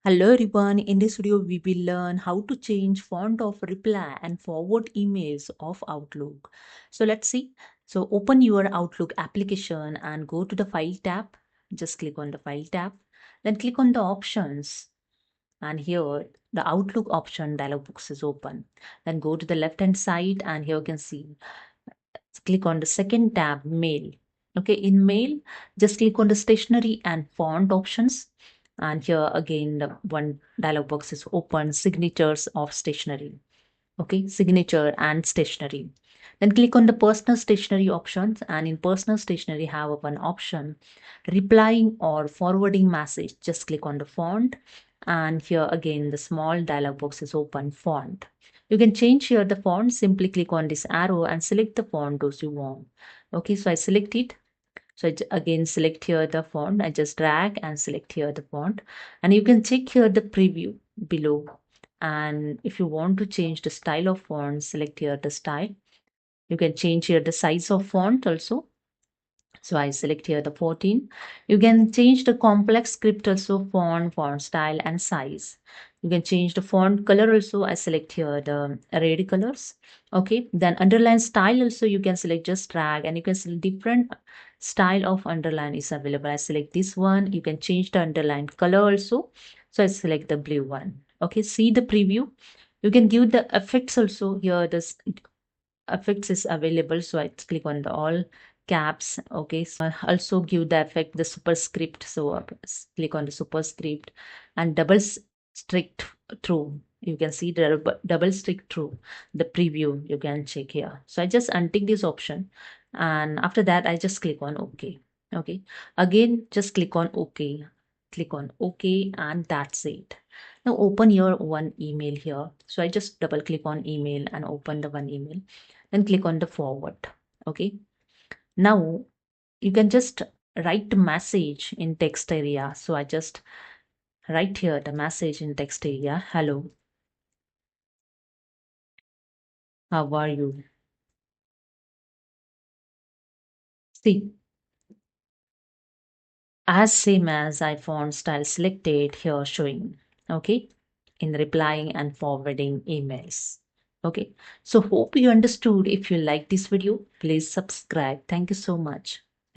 Hello everyone, in this video we will learn how to change font of reply and forward emails of Outlook. So let's see. So open your Outlook application and go to the File tab. Just click on the File tab. Then click on the Options. And here the Outlook option dialog box is open. Then go to the left hand side and here you can see. Click on the second tab, Mail. Okay, in Mail, just click on the Stationery and Font options. And here again, the one dialog box is open, Signatures of Stationery. Okay, Signature and Stationery. Then click on the Personal Stationery options, and in Personal Stationery have one option, Replying or Forwarding Message. Just click on the font, and here again the small dialog box is open, Font. You can change here the font. Simply click on this arrow and select the font those you want. Okay, so I select it. So again select here the font. I just drag and select here the font, and you can check here the preview below. And if you want to change the style of font, select here the style. You can change here the size of font also. So I select here the 14. You can change the complex script also, font style and size. You can change the font color also. I select here the red colors. Okay, then underline style also you can select, just drag and you can select different style of underline is available. I select this one. You can change the underline color also. So I select the blue one. Okay, see the preview. You can give the effects also here. This effects is available, so I click on the all caps. Okay, so also give the effect the superscript, so click on the superscript and double strict through. You can see the double strict through the preview. You can check here. So I just untick this option, and after that I just click on OK. Okay, again just click on OK. Click on OK, and that's it. Now open your one email here. So I just double click on email and open the one email. Then click on the forward. Okay, now you can just write the message in text area. So I just write here the message in text area. Hello, how are you? See, as same as I font style selected here showing. Okay, in replying and forwarding emails. Okay, so hope you understood. If you like this video, please subscribe. Thank you so much.